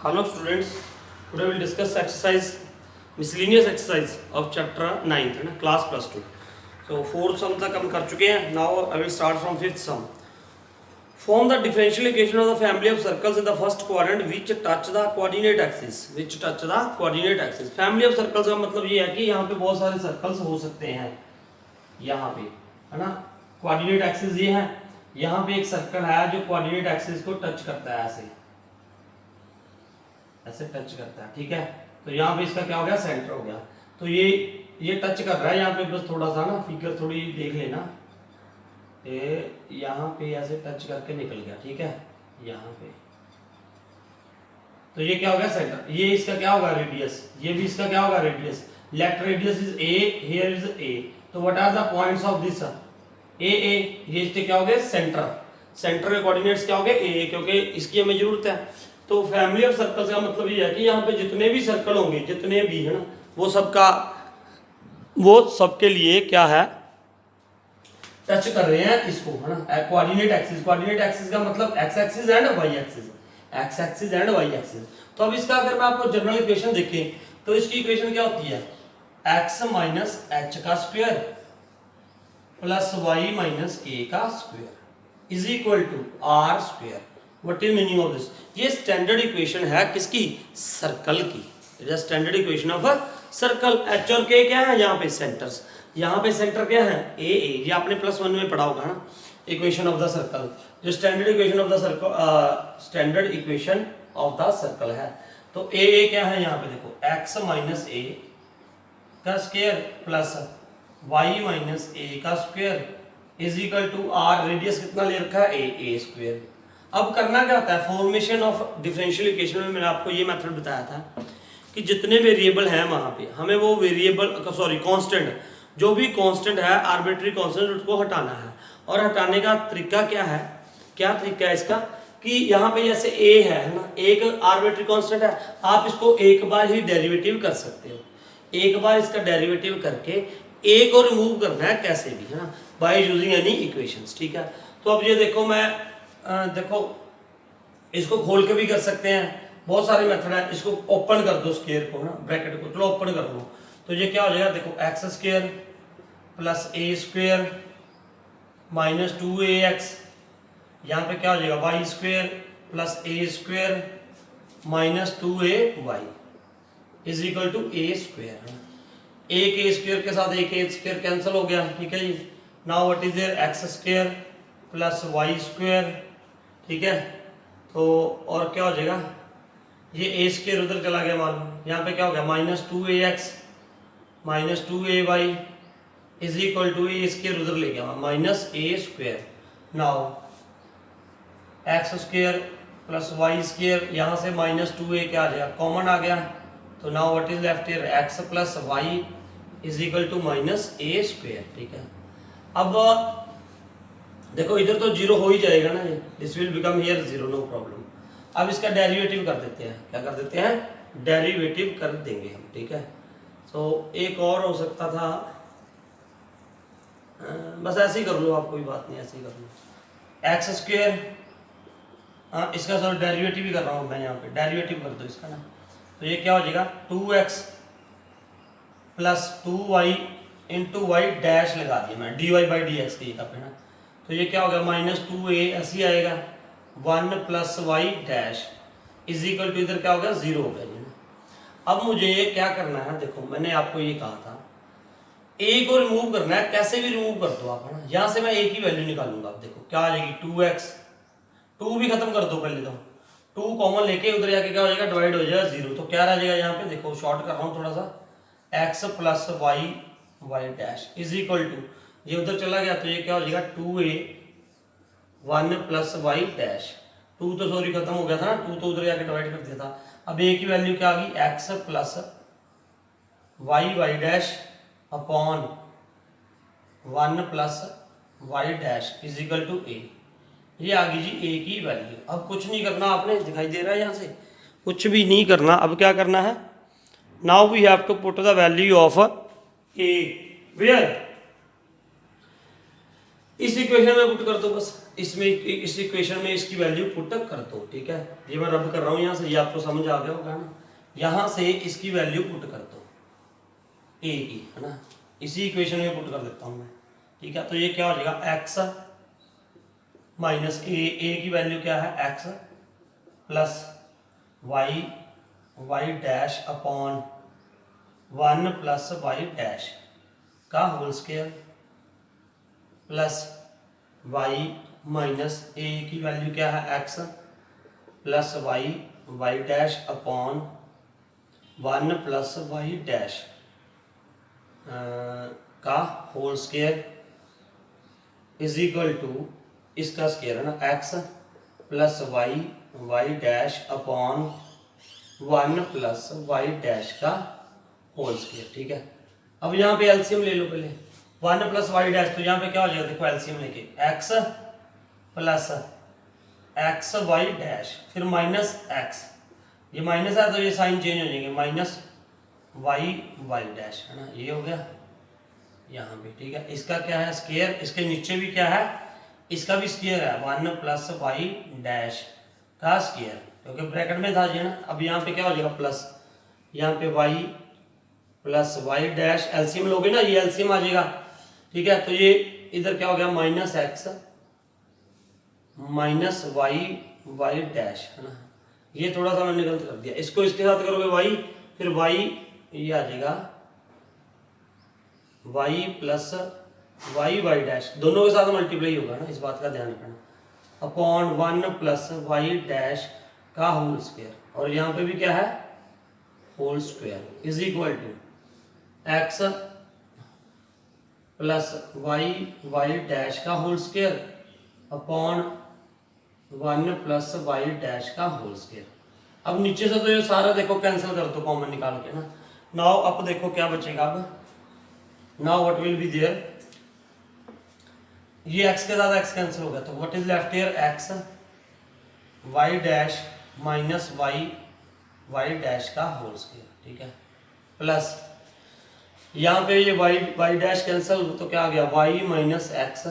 Hello students, today we will discuss exercise, miscellaneous exercise of chapter 9th है ना, class plus 2. So 4th sum तक हम कर चुके हैं. Now I will start from 5th sum. Form the differential equation of the family of circles in the first quadrant which touch the coordinate axis. Which touch the coordinate axis. Family of circles का मतलब ये है कि यहाँ पे बहुत सारे circles हो सकते हैं. यहाँ पे है ना, coordinate axis ये है. यहाँ पे एक सर्कल है जो कोऑर्डिनेट एक्सिस को टच करता है, ऐसे टच करता है. ठीक है, तो यहाँ पे इसका क्या हो गया, सेंटर हो गया. तो ये टच कर रहा है यहाँ पे. बस थोड़ा सा ना फिगर थोड़ी देख लेना, यहाँ पे ऐसे टच करके निकल गया. ठीक है, यहाँ पे तो ये क्या हो गया, सेंटर. ये इसका क्या होगा, रेडियस. ये भी इसका क्या होगा, radius. Left radius is a, here is a. तो what are the points of this a. ये इसके क्या हो गए, सेंटर. सेंटर के कोऑर्डिनेट्स क्या हो गए, ए, क्योंकि इसकी हमें जरूरत है. तो फैमिली ऑफ सर्कल्स का मतलब ये है कि यहाँ पे जितने भी सर्कल होंगे, जितने भी है ना, वो सबके लिए क्या है, टच कर रहे हैं इसको, है ना, कोऑर्डिनेट एक्सिस. कोऑर्डिनेट एक्सिस का मतलब x axis and y axis. X axis and y axis. तो अब इसका अगर मैं आपको जनरल इक्वेशन देखें तो इसकी इक्वेशन क्या होती है, एक्स माइनस एच का square plus y minus a का square is equal to r square. What is meaning of this. ये स्टैंडर्ड इक्वेशन है किसकी, सर्कल की. Standard equation of a circle. H और के क्या है, यहाँ पे सेंटर्स. यहाँ पे सेंटर क्या है, ए. ये आपने +1 में पढ़ा होगा ना, इक्वेशन ऑफ द सर्कल. जो standard equation of the circle, standard equation of the circle है. तो ए क्या है यहाँ पे देखो, एक्स माइनस ए का square plus y minus a का square is equal to r. Radius कितना ले रखा है, ए स्क्वायर. अब करना क्या होता है, फॉर्मेशन ऑफ डिफरेंशियल इक्वेशन में मैंने आपको ये मेथड बताया था कि जितने वेरिएबल हैं वहां पे हमें वो कांस्टेंट, जो भी कांस्टेंट है, आर्बिट्री कांस्टेंट, उसको हटाना है. और हटाने का तरीका क्या है, क्या तरीका है इसका, कि यहाँ पे जैसे ए है ना, एक आर्बिट्री कांस्टेंट है. आप इसको एक बार ही डेरिवेटिव कर सकते हो. एक बार इसका डेरिवेटिव करके ए को रिमूव करना है कैसे भी, है ना, बाय यूजिंग एनी इक्वेशंस. ठीक है, तो अब ये देखो, मैं देखो इसको खोल के भी कर सकते हैं, बहुत सारे मेथड है. इसको ओपन कर दो, स्क्वायर को ना, ब्रैकेट को चलो ओपन कर लो. तो ये क्या हो जाएगा, देखो x square plus a square minus 2ax. यहाँ पे क्या हो जाएगा, y square plus a square minus 2ay is equal to a square. एक ए स्क्वायर के साथ एक ए स्क्वायर कैंसिल हो गया. ठीक है जी. Now what is there, x square plus y square. ठीक है, तो और क्या हो जाएगा, ये ए स्क्वायर उधर चला गया, मान यहाँ पे क्या हो गया, minus 2ax minus 2ay is equal to a square उधर ले गया, minus a square. Now x square plus y square, यहाँ से माइनस 2a क्या आ जाएगा, कॉमन आ गया. तो now what is left here, x plus y is equal to minus a square. ठीक है, अब देखो इधर तो जीरो हो ही जाएगा ना, ये this will become here zero, no problem. अब इसका डेरिवेटिव कर देते हैं. क्या कर देते हैं, डेरिवेटिव कर देंगे हम. ठीक है, तो एक और हो सकता था, बस ऐसे ही कर लो आप, कोई बात नहीं, ऐसे ही कर लो. एक्स स्क्वायर, हाँ इसका सर डेरिवेटिव ही कर रहा हूँ मैं, यहाँ पे डेरिवेटिव कर दो इसका ना. तो ये क्या हो जाएगा, 2x plus 2y into Y dash लगा दिया मैं, dy बाई डी एक्स की पे ना. तो ये क्या हो गया, माइनस 2a ऐसे ही आएगा, 1 plus y dash is equal to, इधर क्या हो गया, 0 हो गया. अब मुझे क्या करना है, देखो मैंने आपको ये कहा था a को रिमूव करना है, कैसे भी रिमूव कर दो आप, है ना. यहाँ से मैं a की वैल्यू निकालूंगा. आप देखो क्या आ जाएगी, 2x, 2 भी खत्म कर दो पहले, तो 2 कॉमन लेके उधर जाके क्या हो जाएगा, डिवाइड हो जाएगा 0. तो क्या रह जाएगा यहाँ पे, देखो शॉर्ट कर रहा हूँ थोड़ा सा, x plus y dash is equal to, ये उधर चला गया तो ये क्या हो जाएगा, 2a 1 प्लस वाई डैश. 2 तो सॉरी खत्म हो गया था ना, 2 तो उधर जाके डिवाइड कर दिया था. अब a की वैल्यू क्या आ गई, x plus y dash upon 1 plus y dash is equal to a. ये आ गई जी a की वैल्यू. अब कुछ नहीं करना आपने, दिखाई दे रहा है यहाँ से, कुछ भी नहीं करना. अब क्या करना है, now we have to put the value of a where, इस इक्वेशन में पुट कर दो बस, इसमें इस इक्वेशन में इसकी वैल्यू पुट कर दो, ठीक है। ये मैं रब कर रहा हूँ यहाँ से, ये आपको समझ आ गया होगा ना। यहाँ से इसकी वैल्यू पुट कर दो ए की, है ना, इसी इक्वेशन में पुट कर देता हूँ मैं, ठीक है। तो ये क्या हो जाएगा, एक्स माइनस ए की वैल्यू क्या है x plus y y dash upon 1 plus y dash का whole square plus y minus a की वैल्यू क्या है x plus y y dash upon 1 plus y dash का whole square is equal to इसका square है ना x plus y y dash upon 1 plus y dash का whole square, ठीक है। अब यहाँ पे एलसीएम ले लो पहले, 1 प्लस वाई डैश, तो यहाँ पे क्या हो जाएगा, देखो एलसीएम लेके x plus x y dash फिर माइनस एक्स, ये माइनस है तो ये साइन चेंज हो जाएंगे, माइनस वाई वाई डैश, है ना, ये हो गया यहाँ पे, ठीक है। इसका क्या है स्क्वायर, इसके नीचे भी क्या है, इसका भी स्क्वायर है 1 प्लस वाई डैश का स्क्वायर, क्योंकि ब्रैकेट में था ये ना। अब यहाँ पे क्या हो जाएगा प्लस, यहाँ पे y plus y dash, LCM लोगे ना, ये एलसीएम आ जाएगा, ठीक है। तो ये इधर क्या हो गया minus x minus y y dash, है ना, ये थोड़ा सा मैंने गलत कर दिया, इसको इसके साथ करोगे वाई, फिर वाई ये आ जाएगा y plus y y dash, दोनों के साथ मल्टीप्लाई होगा ना, इस बात का ध्यान रखना, अपॉन 1 प्लस वाई डैश का होल स्क्वायर, और यहाँ पे भी क्या है whole square is equal to x plus y y dash का whole square upon 1 plus y dash का होल स्क्वायर। अब नीचे से तो ये सारा देखो कैंसिल कर दो कॉमन निकाल के ना। नाउ अब देखो क्या बचेगा, अब now what will be there, ये x के साथ x कैंसिल हो गया, तो what is left here x y dash minus y dash का होल स्क्वायर, ठीक है, प्लस यहाँ पे ये y डैश कैंसिल तो क्या आ गया y माइनस एक्स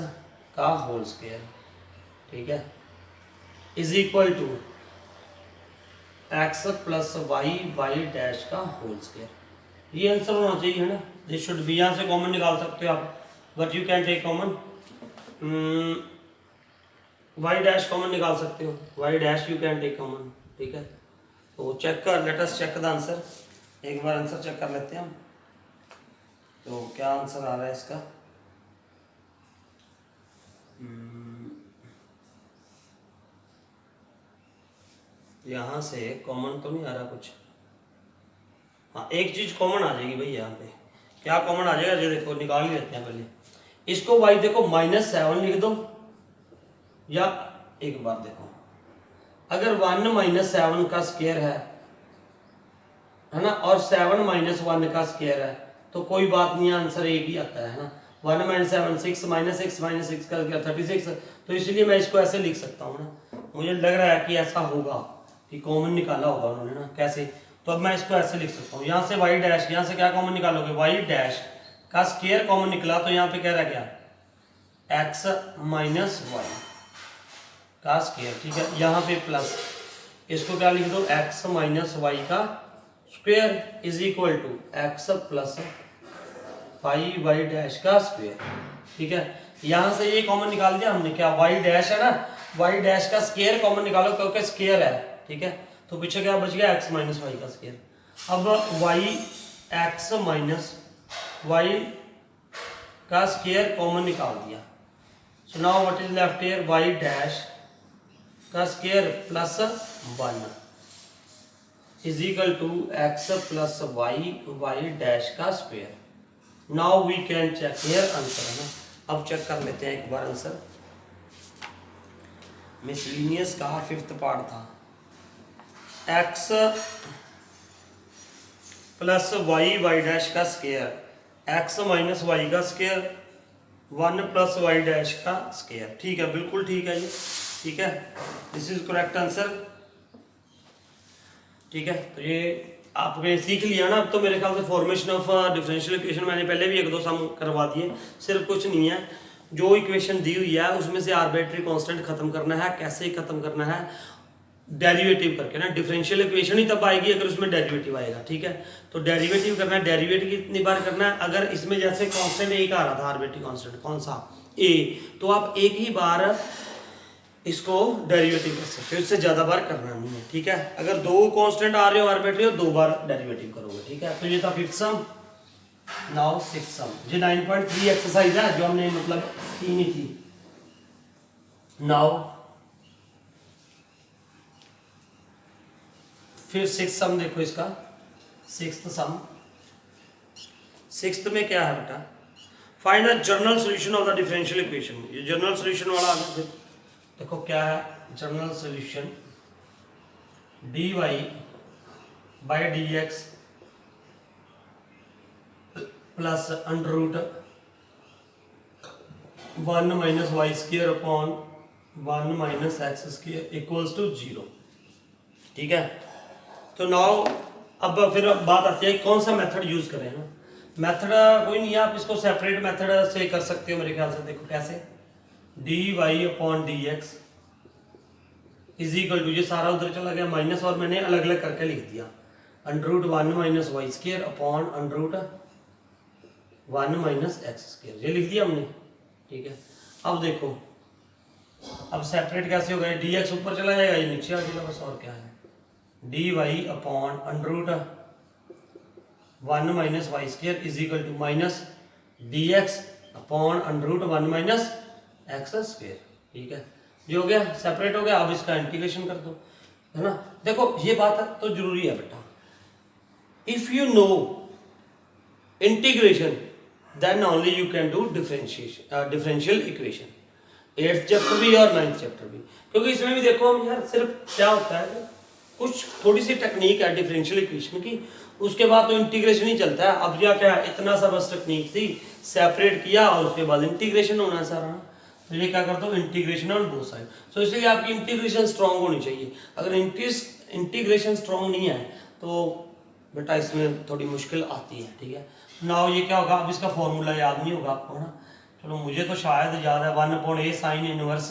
का होल स्क्वायर, ठीक है, is equal to x plus y dash का होल स्क्वायर। ये आंसर होना चाहिए, है ना, दिस शुड बी। यहाँ से कॉमन निकाल सकते हो आप, but you can take common, y dash common निकाल सकते हो, y dash you can take common, ठीक है। तो चेक कर, let us check the answer, एक बार आंसर चेक कर लेते हैं हम, तो क्या आंसर आ रहा है इसका, यहाँ से कॉमन तो नहीं आ रहा कुछ, हाँ एक चीज कॉमन आ जाएगी भाई, यहाँ पे क्या कॉमन आ जाएगा, ये देखो निकाल ही लेते हैं पहले इसको, y देखो -7 लिख दो, या एक बार देखो अगर 1 - 7 का स्क्वायर है ना, और 7 - 1 का स्क्वायर है, तो कोई बात नहीं, आंसर एक ही आता है ना। 1 - 7 6 - 6 का स्क्वायर 36, तो इसलिए मैं इसको ऐसे लिख सकता हूँ ना। मुझे लग रहा है कि ऐसा होगा कि कॉमन निकाला होगा उन्होंने ना, कैसे, तो अब मैं इसको ऐसे लिख सकता हूँ, यहाँ से वाई डैश, यहाँ से क्या कॉमन निकालोगे वाई डैश का स्क्वायर कॉमन निकला, तो यहाँ पे क्या रह गया एक्स माइनस वाई का स्क्वायर, ठीक है। यहाँ पे प्लस, इसको क्या लिख दो एक्स माइनस वाई का square is equal to x plus y y dash का स्क्वायर, ठीक है। यहाँ से ये कॉमन निकाल दिया हमने, क्या वाई डैश है ना, वाई डैश का स्क्वायर कॉमन निकालो क्योंकि स्क्वायर है, ठीक है। तो पीछे क्या बच गया एक्स माइनस वाई का स्क्वायर। अब वाई एक्स माइनस वाई का स्क्वायर कॉमन निकाल दिया, so now what is left here y dash का square plus 1 is equal to x plus y y dash का square. Now we can check here answer, है ना। अब check कर लेते हैं एक बार आंसर, मिसलिनियस का 5th पार्ट था, x plus y y dash का स्क्वायर, एक्स माइनस वाई का स्क्वायर, 1 प्लस वाई डैश का स्क्वायर, ठीक है, बिल्कुल ठीक है ये, ठीक है, दिस इज करेक्ट आंसर, ठीक है। तो ये आपने सीख लिया ना, अब तो मेरे ख्याल से फॉर्मेशन ऑफ डिफरेंशियल इक्वेशन मैंने पहले भी 1-2 सम करवा दिए, सिर्फ कुछ नहीं है, जो इक्वेशन दी हुई है उसमें से आर्बिट्री कांस्टेंट खत्म करना है। कैसे खत्म करना है? डेरिवेटिव करके ना। डिफरेंशियल इक्वेशन ही तब आएगी अगर उसमें डेरिवेटिव आएगा, ठीक है। तो डेरिवेटिव करना है। डेरिवेटिव कितनी बार करना है? अगर इसमें जैसे कांस्टेंट एक आ रहा था, आर्बिट्री कांस्टेंट कौन सा? ए, तो आप एक ही बार इसको डेरिवेटिव कर सकते हो, इससे ज्यादा बार करना नहीं है, ठीक है। अगर दो कांस्टेंट आ रहे हो आर्बिट्री, दो बार डेरिवेटिव करोगे, ठीक है। तो ये था फिफ्थ सम। नाउ सिक्स्थ सम। ये 9.3 एक्सरसाइज है जो हमने मतलब की नहीं थी। नाउ फिर सिक्स्थ सम देखो इसका। सिक्स्थ सम, सिक्स्थ में क्या है बेटा? Find the general solution of the differential equation. ये जनरल सॉल्यूशन वाला आगे देखो क्या है। General solution dy by d x plus under root 1 minus y square upon 1 minus x square equals to 0, ठीक है। तो नाउ अब फिर बात आती है कौन सा मेथड यूज करें ना। मेथड कोई नहीं है, आप इसको सेपरेट मेथड से कर सकते हो मेरे ख्याल से। देखो कैसे, d y upon d x is equal to, ये सारा उधर चला गया माइनस, और मैंने अलग अलग करके लिख दिया। Under root 1 minus y square upon under root 1 minus x square, ये लिख दिया हमने, ठीक है। अब देखो, अब सेपरेट कैसे हो गए? डी एक्स ऊपर चला जाएगा, ये नीचे आ जाएगा, बस और क्या है। D y upon under root 1 minus y square is equal to minus d x upon under root 1 minus x square, ठीक है। ये हो गया, सेपरेट हो गया। अब इसका इंटीग्रेशन कर दो, है ना। देखो ये बात तो जरूरी है बेटा, if you know integration then only you can do differential equation. 8th chapter भी और 9th चैप्टर भी, क्योंकि इसमें भी देखो हम यार सिर्फ क्या होता है, कुछ थोड़ी सी टेक्निक है डिफरेंशियल इक्वेशन की, उसके बाद तो इंटीग्रेशन ही चलता है। अब या क्या इतना सा बस टेक्निक थी, सेपरेट किया और उसके बाद इंटीग्रेशन होना है सारा। तो ये क्या करता हूँ, इंटीग्रेशन ऑन बोथ साइड। सो इसलिए आपकी इंटीग्रेशन स्ट्रांग होनी चाहिए। अगर इंटीग्रेशन स्ट्रांग नहीं है तो बेटा इसमें थोड़ी मुश्किल आती है, ठीक है। नाउ ये क्या होगा, अब इसका फॉर्मूला याद नहीं होगा आपको ना, चलो मुझे तो शायद याद है। 1/a साइन इनवर्स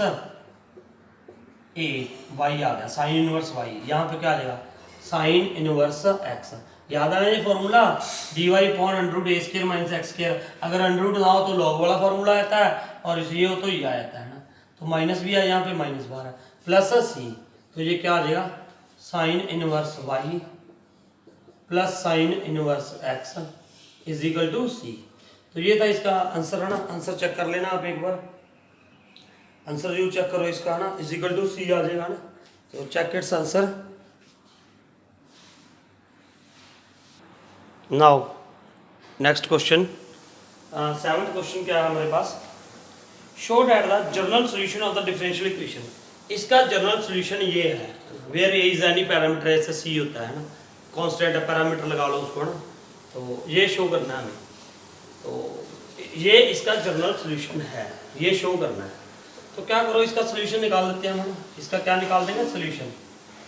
ए वाई आ गया, साइन इनवर्स वाई, यहाँ पे क्या आ जाएगा, साइन इनवर्स एक्स। याद है ये फॉर्मूला, d y upon under root a square minus x square. अगर अंडर रूट ना हो तो लॉग वाला फॉर्मूला आता है, और ये हो तो ये आ जाता है ना। तो माइनस भी है यहाँ पे, माइनस बार है, प्लस सी, तो ये क्या आ जाएगा, sine inverse y plus sine inverse x is equal to c. तो ये था इसका आंसर, है ना। आंसर चेक कर लेना आप एक बार, आंसर यू चेक करो इसका, ना इज इक्वल टू सी आ जाएगा ना। तो check its answer. Now next question, 7th question क्या है हमारे पास, show that the general solution of the differential equation. इसका जनरल सॉल्यूशन ये है, where a is any parameter, ऐसे सी होता है ना, कांस्टेंट पैरामीटर लगा लो उसको ना, तो ये शो करना है हमें। तो ये इसका जनरल सॉल्यूशन है, ये शो करना है। तो क्या करो, इसका सॉल्यूशन निकाल लेते हैं हम। इसका क्या निकाल देंगे, solution.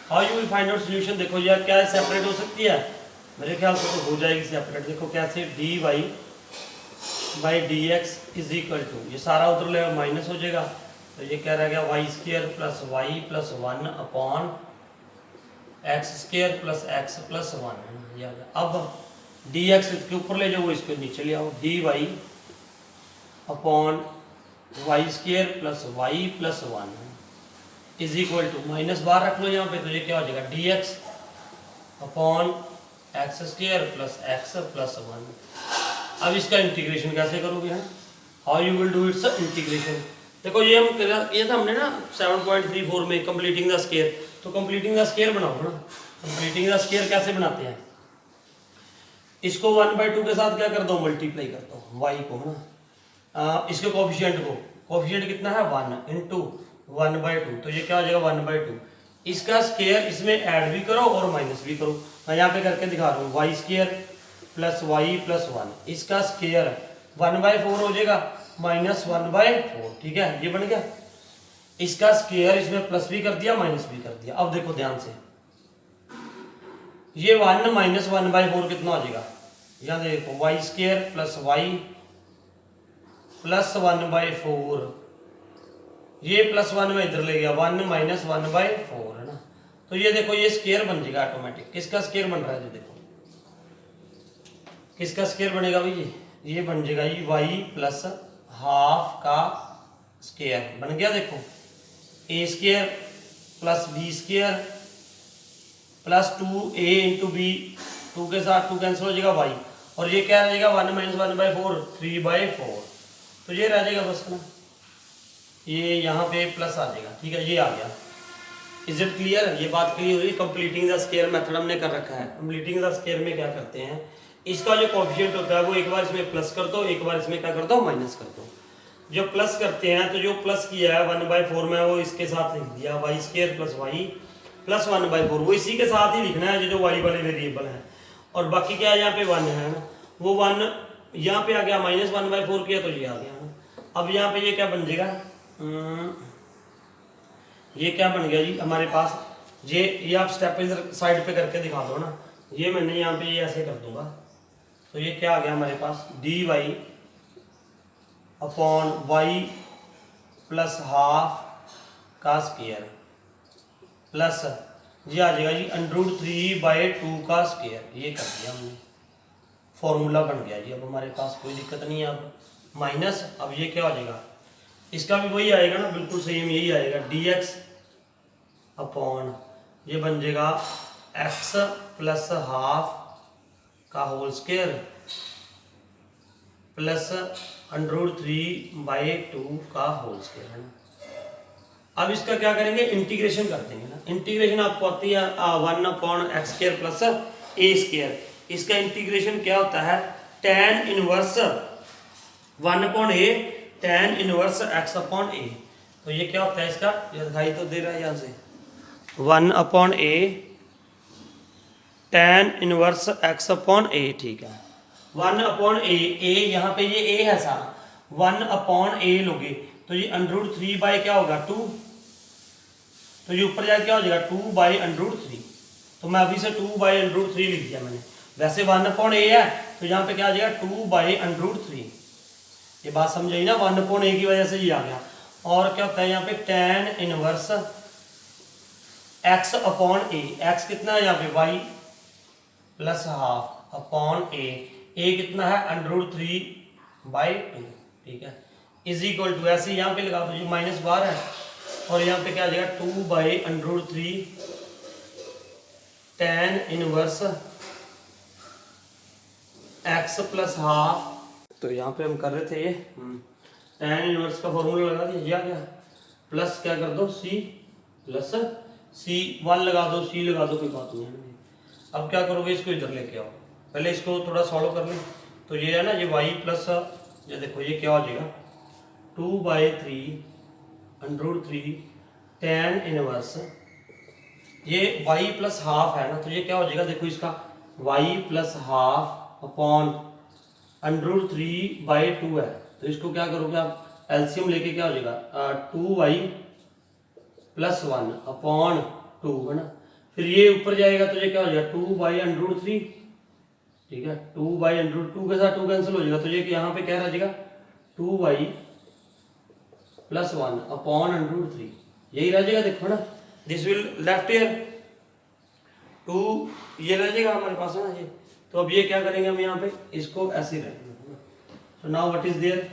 How you will find out solution. देखो यार क्या सेपरेट हो सकती है, मेरे ख्याल से तो हो जाएगी सेपरेट। देखो कैसे, d y by d x is equal to, ये सारा उधर ले माइनस हो जाएगा, तो ये क्या रह गया, y square plus y plus 1 upon x square plus x plus 1। अब डी एक्स इसके ऊपर ले जाओ, इसको नीचे ले आओ, d y upon y square plus y plus 1 is equal to, minus बार रख लो यहाँ पे, तो ये क्या हो जाएगा, d x upon x square plus x plus 1। अब इसका इंटीग्रेशन कैसे करोगे, हैं how you will do its integration. देखो ये हम ये था हमने ना 7.34 में कंप्लीटिंग द स्क्वायर, तो कंप्लीटिंग द स्क्वायर बनाओ ना। कंप्लीटिंग द स्क्वायर कैसे बनाते हैं, इसको 1/2 के साथ क्या कर दो, मल्टीप्लाई कर दो y को, है ना। इसके कोफिशिएंट को, कोफिशिएंट कितना है 1 इंटू 1/2, तो ये क्या हो जाएगा 1/2। इसका स्क्वायर इसमें ऐड भी करो और माइनस भी करो, मैं यहाँ पे करके दिखा रहा हूँ, y square plus y plus 1, इसका स्क्वायर 1/4 हो जाएगा माइनस 1/4, ठीक है, ये बन गया। इसका स्क्वायर इसमें प्लस भी कर दिया माइनस भी कर दिया। अब देखो ध्यान से, ये 1 माइनस 1/4 कितना हो जाएगा, यहाँ देखो y square plus y plus 1/4, ये प्लस 1 में इधर ले गया, 1 माइनस 1/4 है ना। तो ये देखो ये स्केयर बन जाएगा ऑटोमेटिक। किसका स्केयर बन रहा है, ये देखो किसका स्केयर बनेगा भाई, ये बन जाएगा ये y प्लस हाफ का स्केयर बन गया। देखो a square plus b square plus 2a into b, 2 के साथ 2 कैंसिल हो जाएगा y, और ये क्या रहेगा 1 माइनस 1/4, 3/4। तो ये रह जाएगा बस ना, ये यहाँ पे प्लस आ जाएगा। ठीक है, ये आ गया। Is it clear? ये बात क्लियर हुई। कंप्लीटिंग द स्केयर मेथड हमने कर रखा है। कंप्लीटिंग द स्केयर में क्या करते हैं, इसका जो कोएफिशिएंट होता है वो एक बार इसमें प्लस कर दो, एक बार इसमें क्या कर दो, माइनस कर दो। जो प्लस करते हैं तो जो प्लस किया है 1/4 में वो इसके साथ लिख दिया, y square plus y plus 1/4, वो इसी के साथ ही लिखना है जो वाई वाले वेरिएबल है। और बाकी क्या है, यहाँ पे 1 है ना, वो 1 यहाँ पे आ गया, माइनस 1/4 किया तो ये आ गया ना। अब यहाँ पे ये क्या बन जाएगा, ये क्या बन गया जी हमारे पास, ये आप स्टेप इधर साइड पे करके दिखा दो ना। ये मैंने यहाँ पे ये ऐसे कर दूंगा, तो ये क्या आ गया हमारे पास, dy upon y plus half का स्केयर प्लस ये आ जाएगा जी √3/2 का स्केयर। ये कर दिया हमने, फॉर्मूला बन गया जी। अब हमारे पास कोई दिक्कत नहीं है। अब माइनस, अब ये क्या हो जाएगा, इसका भी वही आएगा ना, बिल्कुल सेम यही आएगा, dx अपॉन ये बन जाएगा x प्लस हाफ का होल स्केयर प्लस √3/2 का होल स्केयर है ना। अब इसका क्या करेंगे, इंटीग्रेशन कर देंगे ना। इंटीग्रेशन आपको आती है 1/x² प्लस a²। इसका इंटीग्रेशन क्या होता है, tan inverse 1/a tan inverse x/a। तो ये क्या होता है इसका, ये दिखाई तो दे रहा है यहाँ से, 1/a tan इनवर्स x/a। ठीक है, 1/a, a यहाँ पे ये a है सारा, 1/a लोगे तो ये √3 क्या होगा 2, तो ये ऊपर जाके क्या हो जाएगा 2/√3। तो मैं अभी से 2/√3 लिख दिया मैंने। वैसे 1/a है तो यहाँ पे क्या आ जाएगा 2/√3। ये बात समझाई ना, 1/a की वजह से ये आ गया। और क्या होता है यहाँ पे tan इनवर्स x/a, x कितना है यहाँ पे y plus half upon a कितना है √3/2। ठीक है, इज इक्वल टू, ऐसे यहाँ पे लगा दो, ये माइनस बार है और यहाँ पे क्या आ जाएगा 2/√3 tan inverse x plus half. तो यहाँ पे हम कर रहे थे ये tan इनवर्स का फॉर्मूला लगा दिया, ये आ गया, प्लस क्या कर दो c प्लस c1 लगा दो, c लगा दो, कोई बात नहीं है। अब क्या करोगे, इसको इधर लेके आओ, पहले इसको थोड़ा सॉल्व कर ले। तो ये है ना, ये y प्लस, ये देखो ये क्या हो जाएगा 2/3 tan इनवर्स, ये y प्लस हाफ है ना, तो ये क्या हो जाएगा, देखो इसका y प्लस हाफ अपॉन √3/2 है। तो इसको क्या करोगे आप, एलसीएम लेके क्या हो जाएगा 2y प्लस 1 अपॉन 2 है ना। फिर ये ऊपर जाएगा तो ये क्या हो जाएगा 2/√3। ठीक है, 2/√2 के साथ 2 कैंसिल हो जाएगा, तो ये यहाँ पे क्या रह जाएगा 2y प्लस 1 अपॉन √3, यही रह जाएगा। देखो ना, दिस विल लेफ्ट ईयर 2, ये रह जाएगा हमारे पास है ना ये। तो अब ये क्या करेंगे हम, यहाँ पे इसको ऐसे रखेंगे। So now what is there,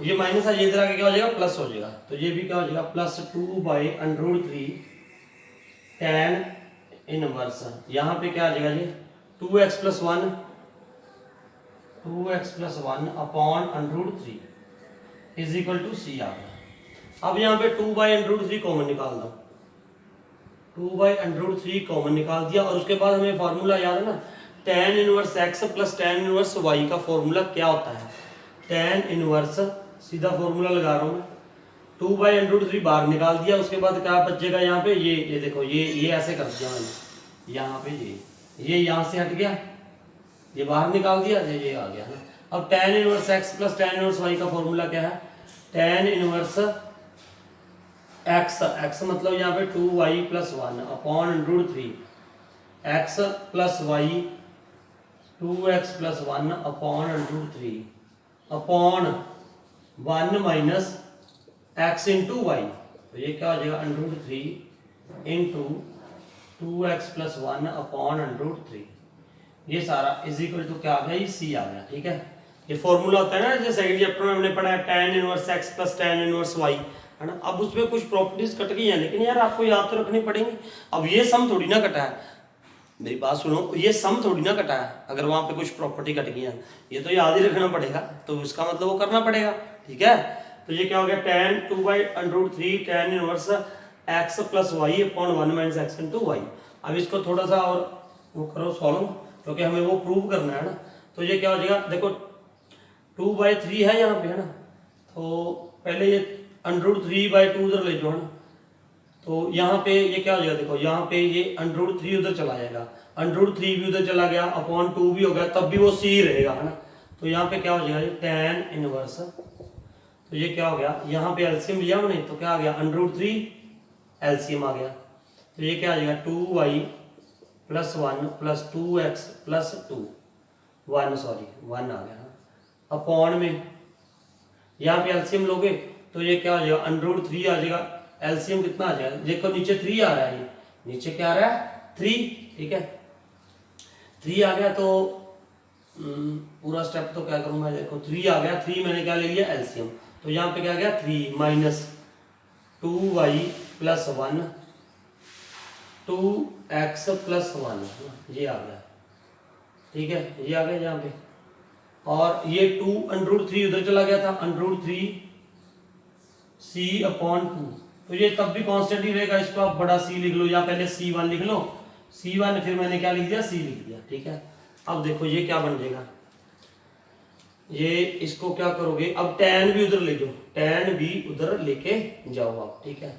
ये माइनस है, ये इधर आके क्या हो जाएगा प्लस हो जाएगा, तो ये भी क्या हो जाएगा प्लस 2/√3 tan इनवर्स। यहाँ पे क्या आ जाएगा जी 2x plus 1 upon √3 is equal to c आ गया। अब यहाँ पे 2/√3 कॉमन निकाल दो, 2/√3 कॉमन निकाल दिया, और उसके बाद हमें फार्मूला याद है ना, tan inverse x plus tan inverse y का फॉर्मूला क्या होता है, tan इनवर्स, सीधा फॉर्मूला लगा रहा हूँ मैं, 2/√3 बाहर निकाल दिया, उसके बाद क्या बचेगा यहाँ पे, ये देखो ये ऐसे कर दिया मैंने, यहाँ पे ये यहाँ से हट गया, ये बाहर निकाल दिया, ये आ गया ना। अब tan inverse x plus tan inverse y का फॉर्मूला क्या है, tan इनवर्स x मतलब यहाँ पे 2y plus 1 upon √3, x plus y 2x plus 1 upon √3 upon 1 minus x into y, तो ये क्या हो जाएगा √3 इंटू 2x प्लस 1 अपॉन √3, ये सारा इज इक्वल टू क्या आ गया, ये सी आ गया। ठीक है, ये फॉर्मूला होता है ना जैसे सेकंड चैप्टर में हमने पढ़ा है tan inverse x plus tan inverse y, है ना। अब उसमें कुछ प्रॉपर्टीज कट गई हैं, लेकिन यार आपको याद तो रखनी पड़ेंगी। अब ये सम थोड़ी ना कटा है, मेरी बात सुनो, ये सम थोड़ी ना कटा है। अगर वहां पे कुछ प्रॉपर्टी कट गई है, ये तो याद ही रखना पड़ेगा, तो इसका मतलब वो करना पड़ेगा। ठीक है, तो ये क्या हो गया tan 2/√3 tan inverse x plus y upon 1 minus x into y. अब इसको थोड़ा सा और वो करो सॉल्व, क्योंकि हमें वो प्रूव करना है ना। तो ये क्या हो जाएगा, देखो 2/3 है यहाँ पे, है ना। तो पहले ये √3/2 उधर ले जाओ ना, तो यहाँ पे ये क्या हो जाएगा, देखो यहाँ पे ये √3 उधर चला जाएगा, √3 भी उधर चला गया, अपॉन 2 भी हो गया, तब भी वो सी रहेगा, है ना। तो यहाँ पे क्या हो जाएगा, ये tan इनवर्स, तो ये क्या हो गया, यहाँ पे एलसीएम लिया हमने, तो क्या आ गया √3 एलसीएम आ गया, तो ये क्या आ जाएगा 2y plus 1 plus 2x plus 2 1 आ गया, अपॉन में यहाँ पे एलसीएम लोगे तो ये क्या आ जाएगा √3 आ जाएगा, एलसीएम कितना आ जाएगा, देखो नीचे 3 आ रहा है, ये नीचे क्या आ रहा है 3। ठीक है, 3 आ गया, तो पूरा स्टेप तो क्या करूँ मैं, देखो 3 आ गया, 3 मैंने क्या ले लिया एलसीएम, तो यहाँ पे क्या गया 3 minus 2y plus 1 2x plus 1, ये आ गया। ठीक है, ये आ गया यहाँ पे, और ये 2 √3 उधर चला गया था, √3 c अपॉन 2, तो ये तब भी कांस्टेंट ही रहेगा, इसको आप बड़ा C लिख लो, या पहले C1 लिख लो, C1 फिर मैंने क्या लिख दिया C लिख दिया। ठीक है, अब देखो ये क्या बन जाएगा, ये इसको क्या करोगे, अब tan भी उधर ले जाओ, tan भी उधर लेके जाओ आप। ठीक है,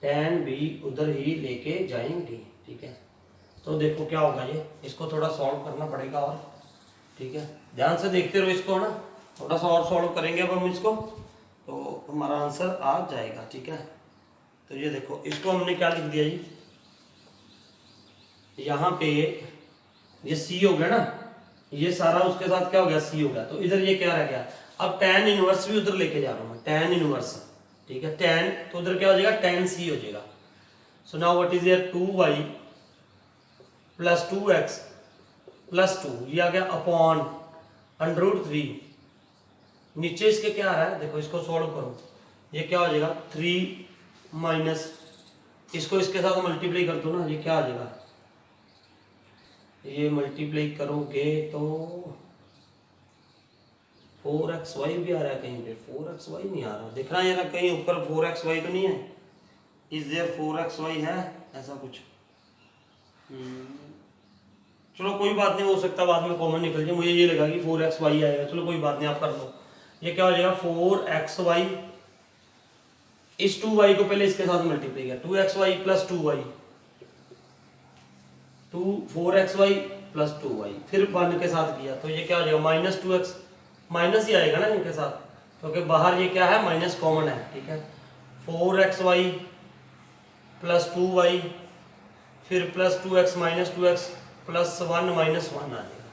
tan भी उधर ही लेके जाएंगे। ठीक है, तो देखो क्या होगा, ये इसको थोड़ा सॉल्व करना पड़ेगा, और ठीक है ध्यान से देखते रहो इसको, ना थोड़ा सा और सॉल्व करेंगे अब हम इसको, तो हमारा आंसर आ जाएगा। ठीक है, तो ये देखो इसको हमने क्या लिख दिया जी, यहाँ पे ये C हो गया ना, ये सारा उसके साथ क्या हो गया C हो गया, तो इधर ये क्या रह गया, अब tan इनवर्स भी उधर लेके जा रहा हूँ मैं, tan इनवर्स। ठीक है, tan तो उधर क्या हो जाएगा tan C हो जाएगा। सो now what is here 2y plus 2x plus 2, ये आ गया अपॉन √3, नीचे इसके क्या आ रहा है, देखो इसको सॉल्व करो, ये क्या हो जाएगा 3 माइनस, इसको इसके साथ मल्टीप्लाई कर दो ना, ये क्या आ जाएगा, ये मल्टीप्लाई करोगे तो 4xy भी आ रहा है कहीं पे, 4xy नहीं आ रहा, दिख रहा है ना कहीं ऊपर 4xy तो नहीं है, इज देयर 4xy है ऐसा कुछ, चलो कोई बात नहीं, हो सकता बाद में कॉमन निकल जाए, मुझे ये लगा कि 4xy आएगा, चलो कोई बात नहीं आप कर दो। ये क्या हो जाएगा 4xy, इस 2y को पहले इसके साथ मल्टीप्लाई किया, 2xy plus 2y, 4xy plus 2y, फिर 1 के साथ किया, तो ये क्या हो जाएगा -2x, माइनस ही आएगा ना इनके साथ, क्योंकि बाहर ये क्या है माइनस कॉमन है। ठीक है, 4xy प्लस 2y, फिर plus 2x minus 2x plus 1 minus 1 आ जाएगा,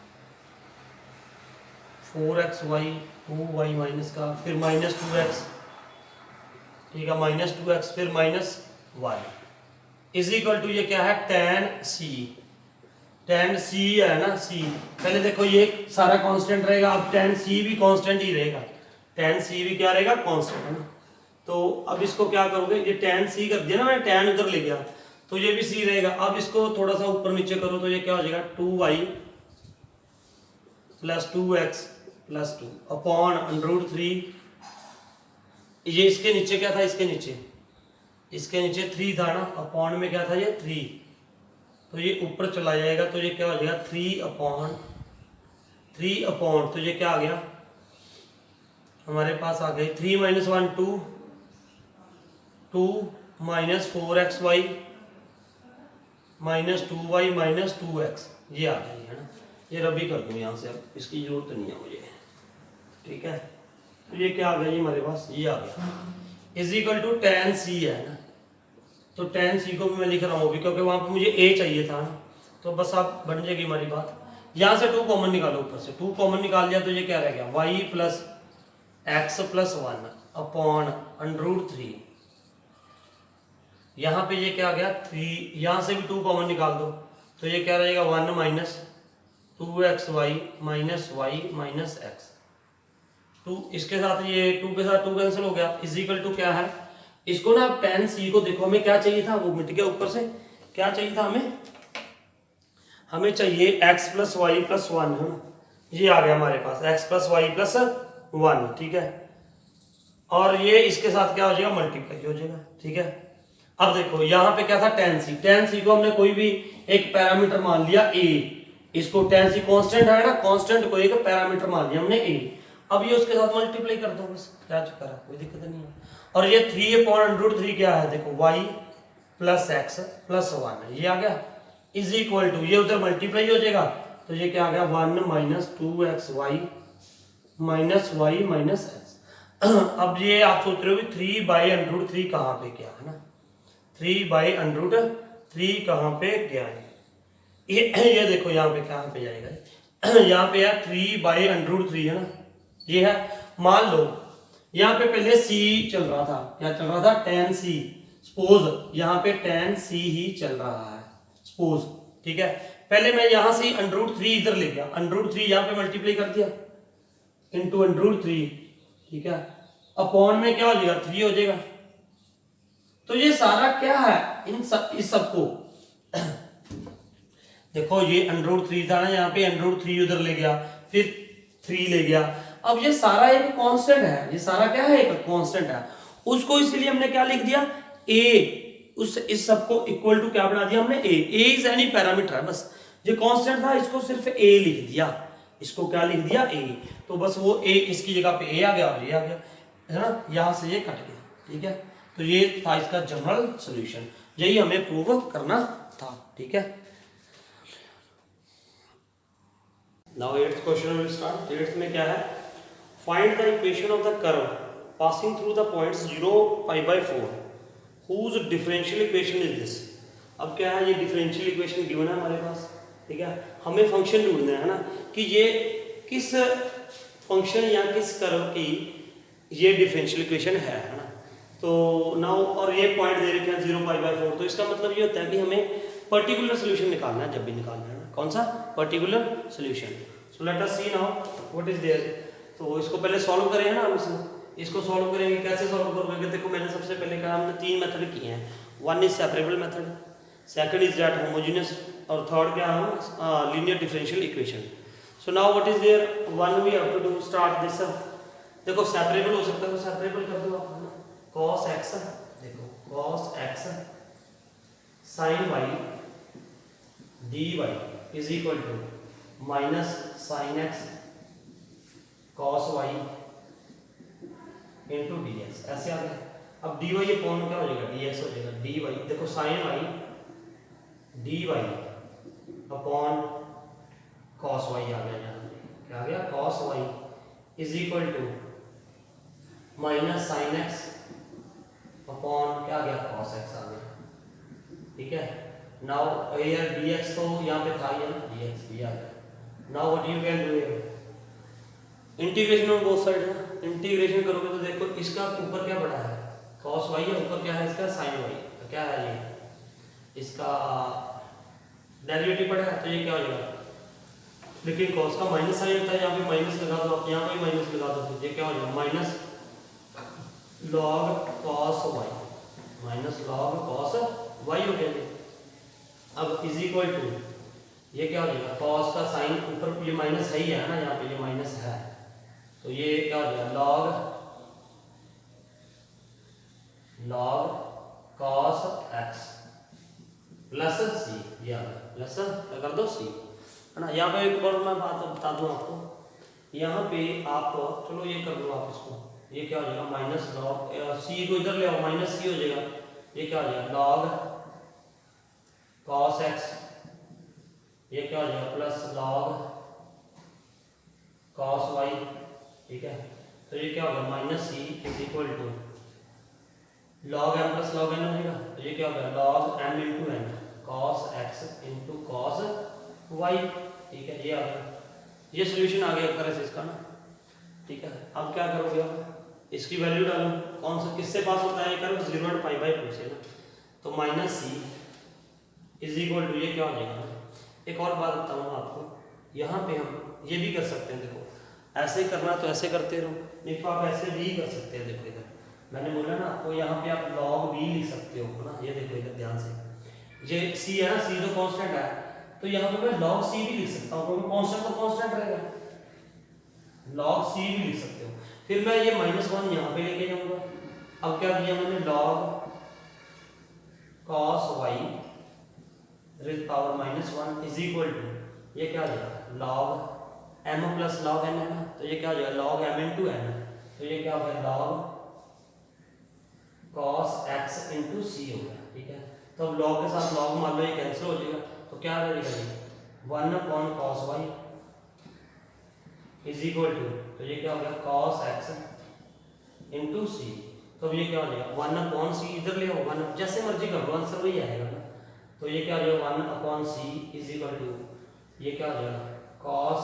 4xy 2y माइनस का, फिर माइनस 2x, ठीक है माइनस 2x, फिर माइनस 1 इज इक्वल टू ये क्या है tan c है ना, c पहले देखो ये सारा कांस्टेंट रहेगा, अब tan c भी कांस्टेंट ही रहेगा, tan c भी क्या रहेगा कांस्टेंट, है ना। तो अब इसको क्या करोगे, ये tan c कर दिया ना मैंने, tan उधर ले गया, तो ये भी c रहेगा। अब इसको थोड़ा सा ऊपर नीचे करो, तो ये क्या हो जाएगा 2y plus 2x plus 2 upon √3, ये इसके नीचे क्या था, इसके नीचे 3 था ना, अपॉन में क्या था ये 3, तो ये ऊपर चला जाएगा, तो ये क्या हो जाएगा 3 अपॉन, तो ये क्या आ गया हमारे पास आ गई 3 minus 1 2 minus 4xy minus 2y minus 2x, ये आ गई है ना, ये रबी कर दूँ यहाँ से, अब इसकी जरूरत नहीं है मुझे। ठीक है, तो ये क्या आ गया जी हमारे पास, ये आ गया is equal to tan c है ना, तो tan c को भी मैं लिख रहा हूँ अभी, क्योंकि वहां पर मुझे a चाहिए था ना, तो बस आप बन जाएगी हमारी बात। यहाँ से 2 कॉमन निकालो, ऊपर से 2 कॉमन निकाल लिया, तो ये क्या रह गया y plus x plus one upon under root three, यहाँ पे ये क्या आ गया 3, यहाँ से भी 2 कॉमन निकाल दो तो ये क्या रहेगा 1 minus 2xy minus y minus x. 2 इसके साथ ये 2 के साथ 2 कैंसिल हो गया, इज इक्वल टू क्या है, इसको ना आप tan c को देखो, हमें क्या चाहिए था वो मिट गया ऊपर से, क्या चाहिए था हमें चाहिए x plus y plus one है ना, ये आ गया हमारे पास x plus y plus one, ठीक है, और ये इसके साथ क्या हो जाएगा मल्टीप्लाई हो जाएगा, ठीक है। अब देखो यहाँ पे क्या था tan c को हमने कोई भी एक पैरामीटर मान लिया a, इसको tan c कांस्टेंट है ना, कांस्टेंट को एक पैरामीटर मान लिया हमने a, अब ये उसके साथ मल्टीप्लाई कर दो बस, क्या चक्कर है, कोई दिक्कत नहीं है। और ये 3/√3 क्या है देखो y plus x plus one, ये आ गया इज इक्वल टू, ये उधर मल्टीप्लाई हो जाएगा तो ये क्या आ गया 1 minus 2xy minus y minus x. अब ये आप सोच रहे हो कि 3/√3 कहाँ पे क्या है ना, 3/√3 कहाँ पे क्या है, ये देखो यहाँ पे कहाँ पे जाएगा, यहाँ पे है 3/√3 है ना, ये है, मान लो यहाँ पे पहले c चल रहा था, क्या चल रहा था tan c, सपोज यहाँ पे tan c ही चल रहा है सपोज, ठीक है, पहले मैं यहाँ से √3 इधर ले गया, √3 यहाँ पे मल्टीप्लाई कर दिया इंटू √3, ठीक है, अपॉन में क्या हो जाएगा 3 हो जाएगा, तो ये सारा क्या है इस सबको देखो ये √3 था ना, यहाँ पे √3 उधर ले गया, फिर 3 ले गया, अब ये सारा एक कांस्टेंट है, ये सारा क्या है एक कांस्टेंट है, उसको इसलिए हमने क्या लिख दिया a, इस सबको इक्वल टू क्या बना दिया हमने a इज एनी पैरामीटर है, बस ये कांस्टेंट था इसको सिर्फ a लिख दिया, इसको क्या लिख दिया a, तो बस वो a इसकी जगह पे a आ गया और ये आ गया है ना, यहां से ये कट गया, ठीक है, तो ये था इसका जनरल सॉल्यूशन, यही हमें प्रूव करना था, ठीक है। Now 8th question will start. 8th में क्या है, find the equation of the curve passing through the points 0 π/4 whose differential equation is this. अब क्या है, ये डिफरेंशियल इक्वेशन गिवन है हमारे पास, ठीक है, हमें फंक्शन ढूंढना है ना कि ये किस फंक्शन या किस कर्व की ये डिफरेंशियल इक्वेशन है ना, तो नाउ और ये पॉइंट दे रखे हैं 0 π/4, तो इसका मतलब ये होता है कि हमें पर्टिकुलर सोल्यूशन निकालना है, जब भी निकालना है ना, कौन सा particular solution. So let us see now what is there, तो इसको पहले सॉल्व करें ना, हम इसको सॉल्व करेंगे, कैसे सॉल्व करोगे, देखो मैंने सबसे पहले कहा हमने 3 मेथड किए हैं, one is separable method, second is that homogeneous, और थर्ड क्या है linear differential equation. So now what is there, one we have to do start this, देखो सेपरेबल हो सकता है तो सेपरेबल कर दो आप, cos x, देखो cos x sin y dy is equal to minus sin x cos y into dx, ऐसे आ गया। अब dy ये कौन क्या हो जाएगा dx हो जाएगा, dy देखो sin y dy upon cos y आ गया, यहाँ क्या आ गया cos y is equal to minus sin x upon क्या आ गया cos x आ गया, ठीक है। नाउ हियर dx तो यहाँ पे था ये dx भी आ गया। Now what you can do here, integration on both side है, इंटीग्रेशन करोगे तो देखो इसका ऊपर क्या बढ़ा है cos y है, ऊपर क्या है इसका sin y, तो क्या है ये इसका डेरिवेटिव पड़ा है, तो ये क्या हो जाएगा, लेकिन cos का माइनस साइन होता है, यहाँ पे माइनस लगा दो, यहाँ पे माइनस लगा दो, तो ये क्या हो जाएगा minus log cos y, minus log cos y हो गया। अब इज इक्वल टू ये क्या हो जाएगा cos का साइन ऊपर ये माइनस है ही है ना, यहाँ पे ये माइनस है, तो ये क्या हो जाएगा log cos x plus c, ये आ गया प्लस कर दो c है ना। यहाँ पे एक बार मैं बात बता दूं आपको, यहाँ पे आप चलो ये कर दो आप इसको, ये क्या हो जाएगा माइनस लॉग c को इधर ले आओ, माइनस c हो जाएगा, ये क्या हो जाएगा log cos x, ये क्या हो जाएगा प्लस log cos y, ठीक है, तो ये क्या होगा minus c is equal to log m plus log n हो जाएगा, तो ये क्या होगा log m into n cos x into cos y, ठीक है, ये आ गया, ये सोल्यूशन आ गया एक तरह से इसका ना। ठीक है। अब क्या करोगे आप, इसकी वैल्यू डालो, कौन सा किससे पास होता है, करो 0.5/2 से ना, तो minus c is equal to, ये क्या हो जाएगा। एक और बात बताऊँ आपको, यहाँ पे हम ये भी कर सकते हैं, देखो ऐसे करना तो ऐसे करते रहो, नहीं तो आप ऐसे भी कर सकते हैं। देखो इधर मैंने बोला ना आपको, यहाँ पे आप log भी लिख सकते हो ना, ये देखो इधर ध्यान से, ये c है ना, c तो कांस्टेंट है, तो यहाँ पे मैं log c भी लिख सकता हूँ, क्योंकि कांस्टेंट तो कांस्टेंट रहेगा, log c भी लिख सकते हो। फिर मैं ये -1 यहाँ पे लेके जाऊंगा। अब क्या किया मैंने, log cos y raise power -1 is equal to, ये क्या हो जाएगा, log m plus log n है ना, तो ये क्या हो जाएगा, log m इंटू n, तो ये क्या हो गया, log cos x इंटू सी हो गया। ठीक है, तो अब log के साथ log मान लो ये कैंसिल हो जाएगा, तो क्या रहेगा ये 1/cos y is equal to, तो ये क्या हो गया, cos x इंटू सी, तो ये क्या हो जाएगा 1/c, इधर ले आओ 1, जैसे मर्जी कर लो, आंसर वही आएगा ना, तो ये क्या हो जाएगा 1/c इज इक्वल टू, ये क्या हो जाएगा cos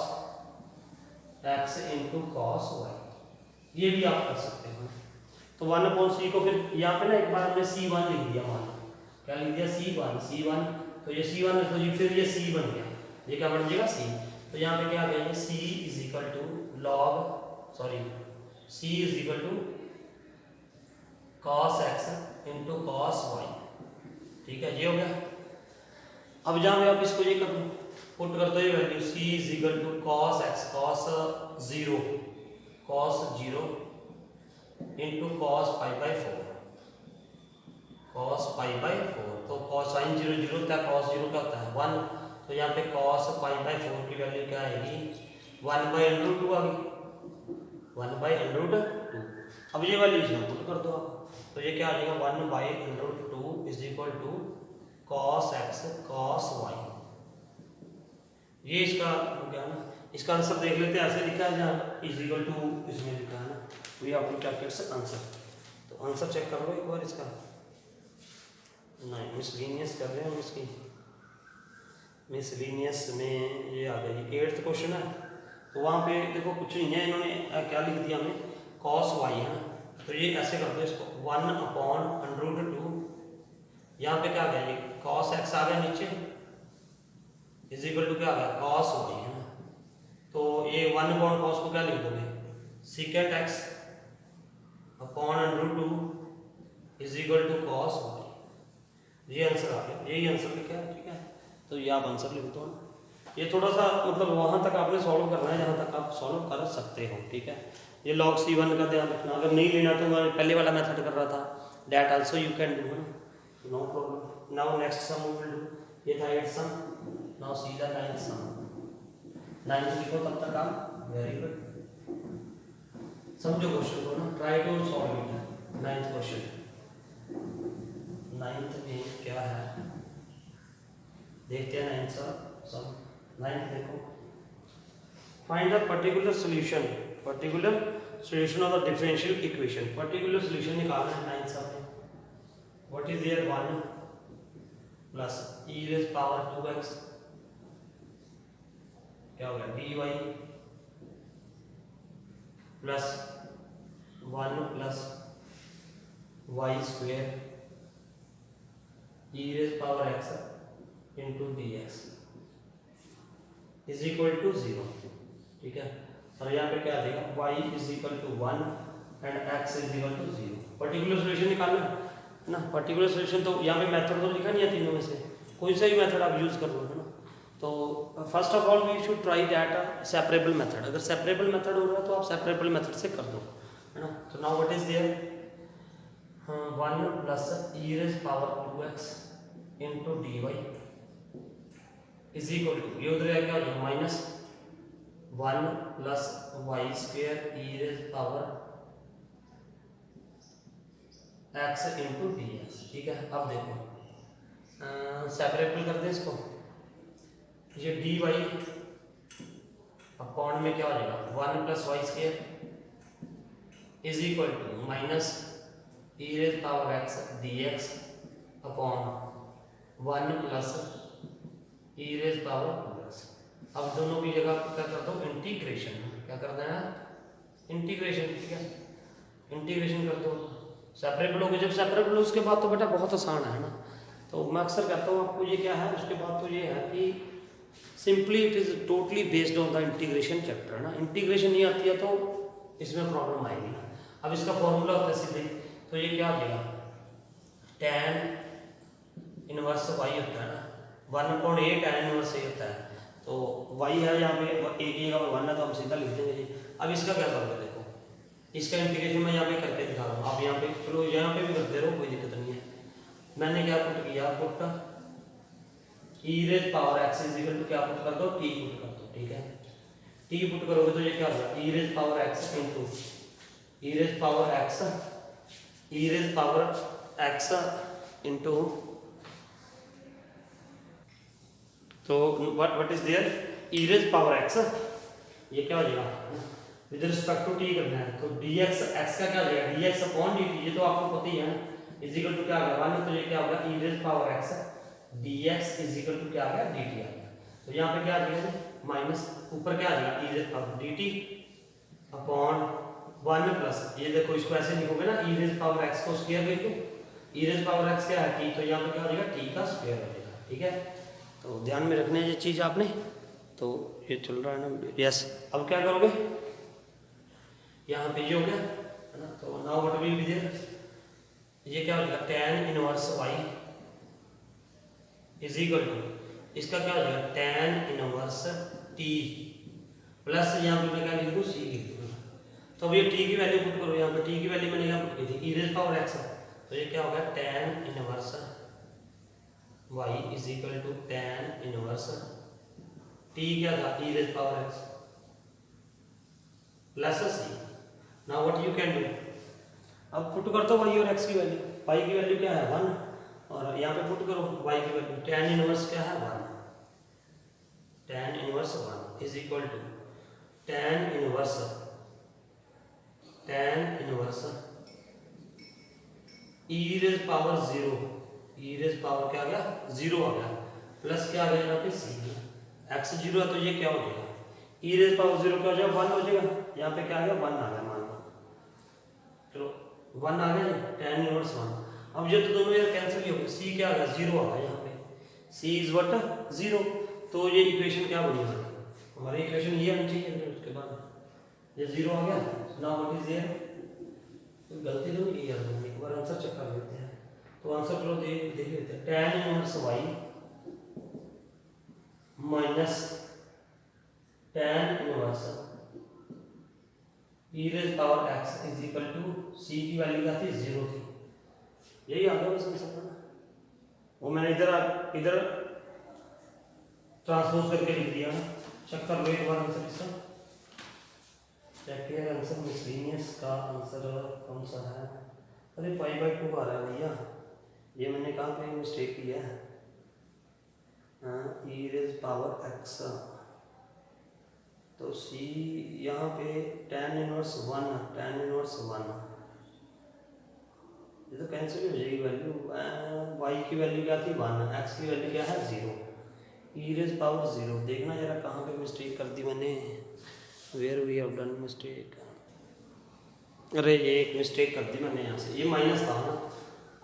x into cos y, ये भी आप कर सकते हो। तो 1/c को फिर यहाँ पे ना एक बार हमने c1 लिख दिया, मान लो क्या लिख दिया, c1, तो ये c1 है, तो ये फिर ये c बन गया, ये क्या बन जाएगा c, तो यहाँ पे क्या आ गया, ये c is equal to log c is equal to cos x into cos y। ठीक है, ये हो गया। अब जहाँ पे आप इसको ये कर दो, पुट कर दो ये value, c is equal to cos x, cos 0 into cos π/4, cos π/4, तो cos sin 0 0 होता है, cos 0 क्या होता है 1, तो यहाँ पे cos π/4 की वैल्यू क्या आएगी, 1/√2 आ गई, 1/√2। अब ये वैल्यू इसमें पुट कर दो आप, तो ये क्या आ जाएगा 1/√2 is equal to cos x cos y, ये इसका हो गया ना। इसका आंसर देख लेते हैं, ऐसे लिखा है जहाँ इज इक्वल टू इसमें लिखा है ना, we have to calculate answer, तो आंसर चेक कर लो एक बार इसका, नहीं मिसलीनियस कर रहे हैं हम, इसकी मिसलीनियस में ये आ गई 8th क्वेश्चन है, तो वहाँ पे देखो कुछ नहीं है, इन्होंने क्या लिख दिया हमें, cos y है ना, तो ये ऐसे कर दो इसको 1/√2, यहाँ पे क्या आ गया, ये cos x आ गया नीचे, इज इक्वल टू क्या आ गया cos y है ना, तो ये 1/cos को क्या लिख दोगे, secant x √2 is equal to cos y, ये आंसर आ गया, यही आंसर लिखा है। ठीक है, तो ये आप आंसर लिख दो, ये थोड़ा सा मतलब वहाँ तक आपने सॉल्व करना है जहाँ तक आप सॉल्व कर सकते हो। ठीक है, ये log c1 का ध्यान रखना, अगर नहीं लेना तो मैं पहले वाला मेथड कर रहा था, that also you can do, no problem. Now next sum we will do, ये था 8th some, now see the 9th sum, 9th लिखो तब तक आप, वेरी गुड, समझो क्वेश्चन को ना, try to solve it. 9th question, 9th में क्या है देखते हैं, 9th सम 9th देखो, find the particular solution of the differential equation, particular solution निकालना है 9th सम में। What is there 1 plus e raise power 2x, क्या हो गया dy plus 1 plus y square e raise power x into dx is equal to 0। ठीक है, और यहाँ पे क्या आ जाएगा, y is equal to 1 and x is equal to 0। Particular solution निकालना है ना, पर्टिकुलर सॉल्यूशन तो यहाँ पे मेथड तो लिखा नहीं है तीनों में से, कोई सा भी मेथड आप यूज कर लो, है ना। तो first of all we should try that separable method, अगर सेपरेबल मेथड हो रहा है तो आप सेपरेबल मेथड से कर दो, है ना। तो now what is there, 1 plus e raise power 2x into dy is equal to, ये उधर क्या हो जाएगा minus 1 plus y square e raise power x into d x. ठीक है, अब देखो सेपरेबल कर दें इसको, ये डी वाई अपॉन में क्या हो जाएगा 1 plus y square is equal to minus e raise power x d x upon 1 plus e raise power 2x। अब दोनों की जगह क्या कर दो इंटीग्रेशन, क्या कर देना इंटीग्रेशन, ठीक है, इंटीग्रेशन कर दो, सेपरेबल हो गए। जब सेपरेबल हो उसके बाद तो बेटा बहुत आसान है ना। तो मैं अक्सर कहता हूँ आपको ये क्या है, उसके बाद तो ये है कि simply it is totally based on the integration chapter है ना। इंटीग्रेशन नहीं आती है तो इसमें प्रॉब्लम आएगी ना। अब इसका फॉर्मूला होता है सीधे, तो ये क्या हो जाएगा, tan इनवर्स y होता है ना, 1/a tan इनवर्स a होता है। तो y है यहाँ पे a की जगह 1 है तो हम सीधा लिख देंगे जी। अब इसका क्या करोगे, देखो इसका इंटीग्रेशन मैं यहाँ पे करके दिखा रहा हूँ, आप यहाँ पे चलो यहाँ पे भी करते रहो, कोई दिक्कत नहीं है। मैंने क्या पुट किया, put e raise power x is equal to क्या पुट कर दो, t पुट कर दो, ठीक है। t पुट करोगे तो ये क्या होगा, e raise power x into e raise power x, e raise power x into, तो what is there, e raise power x, ये क्या हो जाएगा विद रिस्पेक्ट टू t करना है, तो dx x का क्या हो जाएगा, dx अपॉन dt, ये तो आपको पता ही है ना, इज इक्वल टू क्या आ गया 1, तो ये क्या होगा e raise power x dx is equal to क्या आ गया, dt आ गया। तो यहाँ पे क्या आ गया माइनस, ऊपर क्या आ जाएगा e raise power dt upon 1 plus, ये देखो इसको ऐसे लिखोगे ना, e रेज पावर x को स्क्वायर लिखो, e रेज पावर x क्या है t, तो यहाँ पे क्या हो जाएगा t का स्क्वायर हो जाएगा, ठीक है। तो ध्यान में रखना है ये चीज़ आपने। तो ये चल रहा है ना, यस। अब क्या करोगे, यहाँ पे ये हो गया है ना, तो now what will be there, ये क्या हो जाएगा tan inverse y is equal to, इसका क्या हो जाएगा tan इनवर्स t प्लस यहाँ पे मैं क्या लिख दूँ, c लिख दूँ। तो अब ये t की वैल्यू पुट करो, यहाँ पे t की वैल्यू मैंने क्या पुट की थी, e रेज पावर x, तो ये क्या हो गया tan inverse y is equal to tan inverse t क्या था, e raise power x plus c। Now what you can do, अब पुट कर दो y और x की वैल्यू, y की वैल्यू क्या है 1, और यहाँ पे पुट करो y की वैल्यू, tan इनवर्स क्या है 1, tan inverse 1 is equal to tan inverse e raise power 0, e raise power क्या आ गया 0 आ गया, प्लस क्या आ गया यहाँ पे c, x 0 है तो ये क्या हो जाएगा, e रेज पावर 0 क्या हो जाएगा 1 हो जाएगा, यहाँ पे क्या आ गया 1 आ गया, मान लो चलो 1 आ गया tan इनवर्स 1। अब ये तो दोनों यार कैंसिल ही हो गए, c क्या आ गया 0 आ गया यहाँ पे, c इज व्हाट 0, तो ये इक्वेशन क्या बनी हमारी इक्वेशन ये आनी चाहिए, उसके बाद ये 0 आ गया। नाउ व्हाट इज देयर, गलती तो नहीं की यार, एक बार आंसर चेक कर लेते हैं। तो आंसर चलो देख लेते हैं, tan inverse y minus tan inverse e raise power x is equal to c की वैल्यू क्या थी 0 थी, यही आ गया बस आंसर ना। वो मैंने इधर ट्रांसपोज करके लिख दिया, चेक कर लो एक बार आंसर इसका, चेक किया आंसर मिसलिनियस का आंसर कौन सा है, अरे π/2 आ रहा है भैया, ये मैंने कहाँ पे मिस्टेक किया है, e रेज पावर x, तो c यहाँ पे tan इनवर्स 1, ये तो कैंसिल हो जाएगी वैल्यू, y की वैल्यू क्या थी 1, x की वैल्यू क्या है 0, e रेज पावर 0, देखना जरा कहाँ पे मिस्टेक कर दी मैंने, where we have done mistake, अरे ये एक मिस्टेक कर दी मैंने यहाँ से, ये माइनस था ना।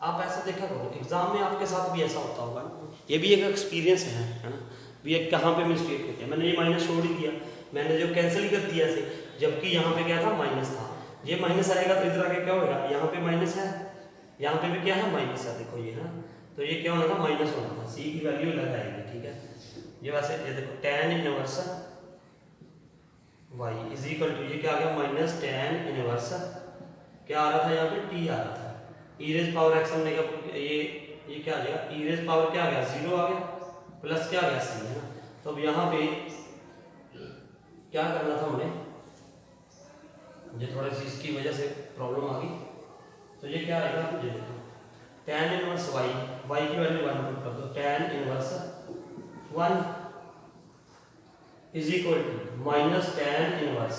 आप ऐसा देखा करो एग्जाम में आपके साथ भी ऐसा होता होगा, ये भी एक एक्सपीरियंस है ना, भी एक कहाँ पे मिस्टेक होती है, मैंने ये माइनस छोड़ ही दिया, मैंने जो कैंसिल कर दिया ऐसे, जबकि यहाँ पे क्या था माइनस था, ये माइनस आएगा तो इधर आके क्या होगा, यहाँ पे माइनस है, यहाँ पे भी क्या है माइनस है, देखो ये है, तो ये क्या होना था माइनस होना था, c की वैल्यू अलग आएगी, ठीक है। ये वैसे ये देखो tan inverse y is equal to, ये क्या आ गया माइनस tan इनवर्स, क्या आ रहा था यहाँ पे t आ रहा था, e रेज पावर x हमने क्या, ये क्या आ जाएगा e रेज पावर क्या आ गया 0 आ गया, प्लस क्या आ गया c है ना। तो अब यहाँ पे क्या करना था हमने, मुझे थोड़ी सी इसकी वजह से प्रॉब्लम आ गई, तो ये क्या आएगा मुझे देखो tan इनवर्स y की वैल्यू 1 पुट कर दो, tan inverse 1 is equal to minus tan inverse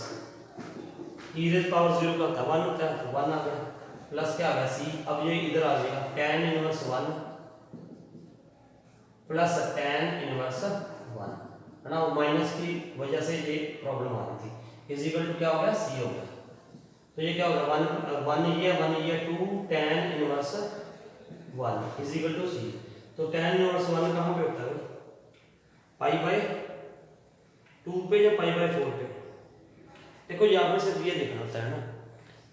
e raise power 0 का था 1 होता है, तो 1 आ गया, प्लस क्या आ गया c, अब ये इधर आ जाएगा tan inverse 1 plus tan inverse 1 है ना, माइनस की वजह से ये प्रॉब्लम आ रही थी, इज इक्वल टू क्या हो गया c हो गया। तो ये क्या होगा, वन ये two tan inverse one is equal to c. तो tan इनवर्स वन कहाँ पे होता है, पाई बाय टू पे या पाई बाय फोर पे। देखो यहाँ पे सिर्फ ये देखना होता है ना,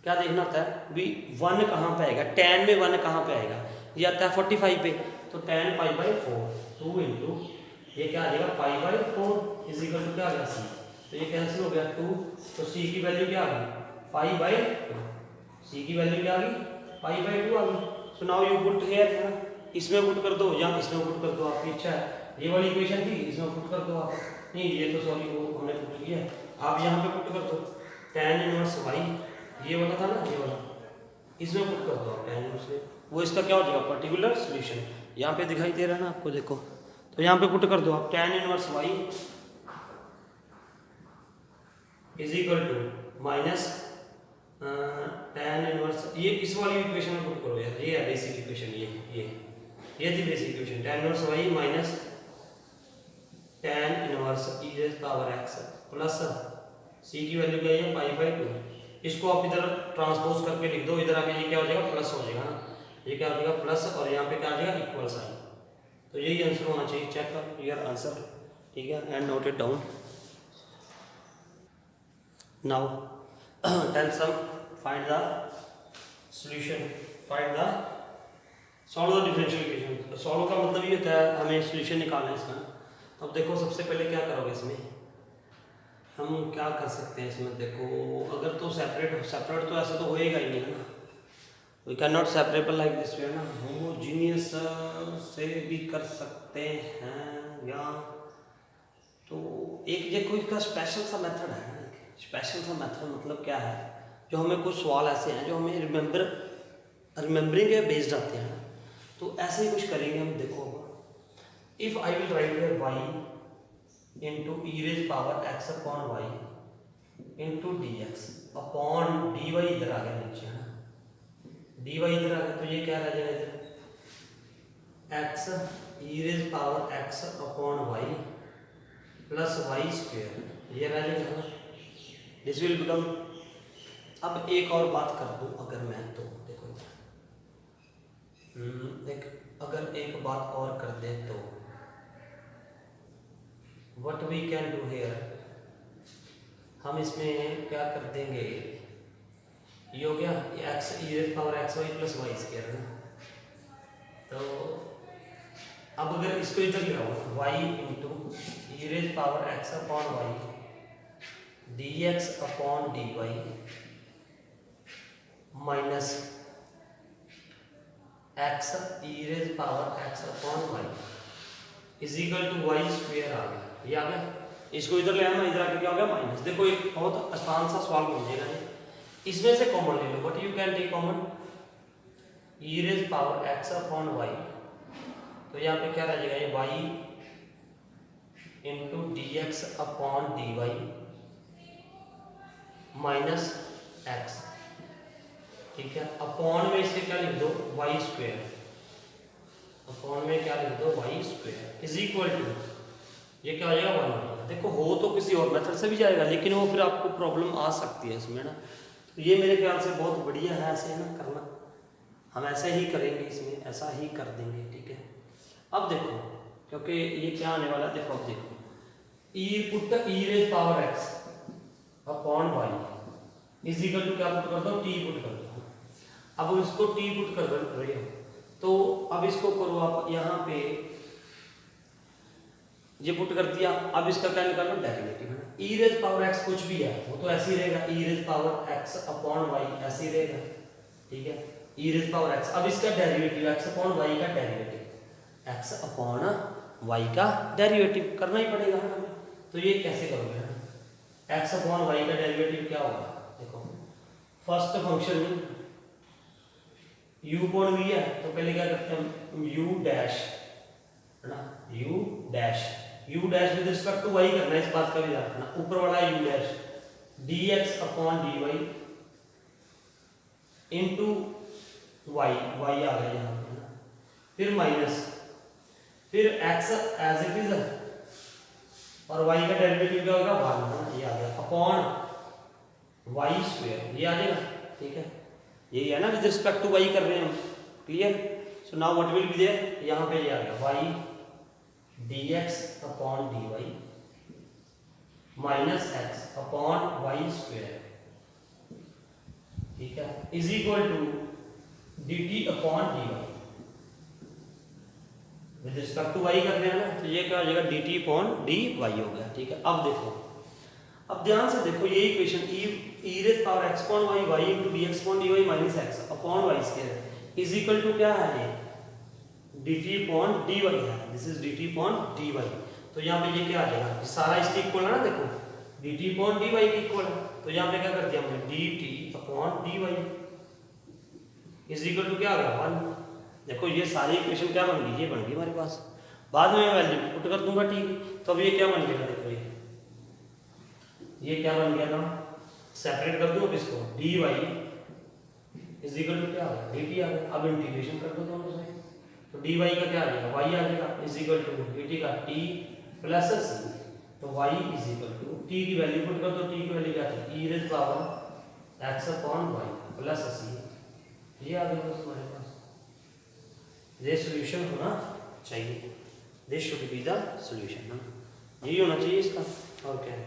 क्या देखना होता है भी वन कहाँ पे आएगा, tan में वन कहाँ पे आएगा, ये आता है 45 पे, तो tan pi by four, two into ये क्या आ जाएगा pi by four is equal to क्या आ गया सी। तो ये कैंसिल हो गया टू, तो सी की वैल्यू क्या आ गई पाई बाय टू, सी की वैल्यू क्या आ गई पाई बाय टू आ गई। So now you put here, इसमें पुट कर दो या इसमें पुट कर दो, आपकी इच्छा है। ये वाली इक्वेशन थी इसमें पुट कर दो आप, नहीं ये तो सॉरी वो हमने पुट किया, आप यहाँ पे पुट कर दो tan इनवर्स वाई, ये वाला था ना ये वाला, इसमें पुट कर दो tan इनवर्स में, वो इसका क्या हो जाएगा पर्टिकुलर सॉल्यूशन, यहाँ पे दिखाई दे रहा है ना आपको, देखो तो यहाँ पे पुट कर दो आप tan inverse y is equal to minus tan inverse, ये इस वाली इक्वेशन में पुट करो यार, ये है बेसिक इक्वेशन, ये थी basic equation, tan inverse y minus tan inverse e raise power x plus c की वैल्यू क्या है पाई बाय टू, इसको आप इधर ट्रांसपोज करके लिख दो, इधर आके ये क्या हो जाएगा प्लस हो जाएगा ना, ये क्या हो जाएगा प्लस, और यहाँ पे क्या आ जाएगा इक्वल साइन। तो यही आंसर होना चाहिए, चेक कर योर आंसर, ठीक है, and note it down. Now 10th sum, find the solution, find the solve the differential equation। Solve का मतलब ये होता है हमें सॉल्यूशन निकालना है इसका। अब देखो सबसे पहले क्या करोगे इसमें, हम क्या कर सकते हैं इसमें, देखो अगर तो सेपरेट तो ऐसा तो होएगा ही नहीं है ना, we can not separable like this way ना, होमोजीनियस से भी कर सकते हैं, या तो एक देखो इसका स्पेशल सा मेथड है, स्पेशल सा मेथड मतलब क्या है, जो हमें कुछ सवाल ऐसे हैं जो हमें रिमेंबरिंग के बेस्ड आते हैं, तो ऐसे ही कुछ करेंगे हम। देखो if I will write y into e raise power x upon y into d x upon d y, इधर आ गया नीचे है ना, डी वाई इधर आ गया, तो ये क्या रह जाएगा इधर x e raise power x upon y plus y square, ये रह जाएगा, दिस विल बिकम। अब एक और बात कर दूं अगर मैं, तो देखो अगर एक बात और कर दे तो what we can do here, हम इसमें क्या कर देंगे, ये हो गया x e raise power x y plus y square है, तो अब अगर इसको इधर ले आओ y into e raise power x upon y d x upon d y minus x e raise power x upon y is equal to y square आ गया, ये आ गया, इसको इधर ले आना, इधर आके क्या हो गया माइनस। देखो एक बहुत आसान सा सवाल बन जाएगा, इसमें से कॉमन ले लो, what you can take common, e raise power x upon y, तो यहाँ पे क्या रह जाएगा ये y into d x upon d y minus x, ठीक है, अपॉन में इसे क्या लिख दो वाई स्क्वायर, अपॉन में क्या लिख दो y square is equal to, ये क्या हो जाएगा वन। देखो हो तो किसी और मेथड से भी जाएगा, लेकिन वो फिर आपको प्रॉब्लम आ सकती है इसमें ना, तो ये मेरे ख्याल से बहुत बढ़िया है ऐसे ना करना, हम ऐसे ही करेंगे इसमें, ऐसा ही कर देंगे, ठीक है। अब देखो क्योंकि ये क्या आने वाला है, देखो अब देखो e put e raise power x upon y is equal to क्या पुट कर दो टी पुट कर दो, अब इसको टी पुट कर रहे हो, तो अब इसको करो आप यहाँ पे ये पुट कर दिया, अब इसका क्या निकालना डेरिवेटिव है ना, ई रेज़ पावर एक्स कुछ भी है वो तो ऐसे ही रहेगा, e raise power x upon y ऐसे ही रहेगा, ठीक है, ई रेज़ पावर एक्स, अब इसका डेरिवेटिव एक्स अपॉन वाई का डेरिवेटिव, एक्स अपॉन वाई का डेरिवेटिव करना ही पड़ेगा हमें, तो ये कैसे करोगे ना, एक्स अपॉन वाई का डेरिवेटिव क्या होगा, देखो first function u upon v है, तो पहले क्या करते हैं u डैश है ना, u dash with respect to y करना है, इस बात का भी ध्यान रखना, ऊपर वाला u dash dx upon dy into y आ गया यहाँ पे, फिर माइनस, फिर x एज इट इज और y का डेरिवेटिव क्या होगा 1, ये आ गया अपॉन वाई स्क्वायर, ये आ जाएगा, ठीक है, यही है ना विद रिस्पेक्ट टू वाई कर रहे हैं हम, clear. So now what will be there, यहाँ पे ये आ गया y dx upon dy minus x upon y square, ठीक है, is equal to dt upon dy, with respect to y कर रहे हैं ना, तो ये क्या हो जाएगा dt अपॉन dy हो गया, ठीक है। अब देखो, अब ध्यान से देखो ये equation e raise power x upon y y into dx upon dy minus x upon y square is equal to क्या है, ये dt अपॉन dy है, this is dt upon dy। तो यहाँ पे ये क्या आ जाएगा, सारा इसके इक्वल है ना, देखो dt अपॉन dy के इक्वल है, तो यहाँ पे क्या कर दिया हमने dt upon dy is equal to क्या आ गया 1। देखो ये सारी इक्वेशन क्या बन गई, ये बन गई हमारे पास, बाद में मैं वैल्यू पुट कर दूंगा, ठीक। तो अब ये क्या बन गया, देखो ये क्या बन गया ना, सेपरेट कर दूं अब इसको, dy इज इक्वल टू क्या आ गया dt आ गया। अब इंटीग्रेशन कर दो दोनों साइड, तो dy का क्या आ जाएगा y आ जाएगा इज इक्वल टू dt का t प्लस c, तो y is equal to t की वैल्यू पुट कर दो, t की वैल्यू क्या थी e raise power x upon y plus c, ये आ गया बस हमारे पास। ये सॉल्यूशन होना चाहिए, this should be the solution ना, यही होना चाहिए इसका, और क्या है,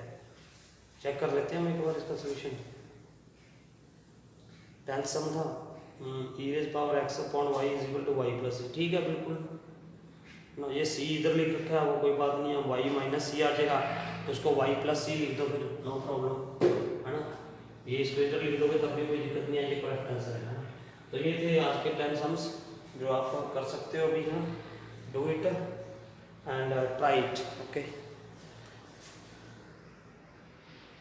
चेक कर लेते हैं हम एक बार इसका सॉल्यूशन। 10th सम था e raise power x upon y is equal to y plus c, ठीक है बिल्कुल ना, ये c इधर लिख रखा है, वो कोई बात नहीं है, y माइनस c आ जाएगा, तो उसको y प्लस c लिख दो फिर, नो प्रॉब्लम है ना, ये इसको इधर लिख दोगे तब भी कोई दिक्कत नहीं आएगी, करेक्ट आंसर है ना। तो ये थे आज के 10 सम्स जो आप कर सकते हो अभी, है ना, do it and try it, okay.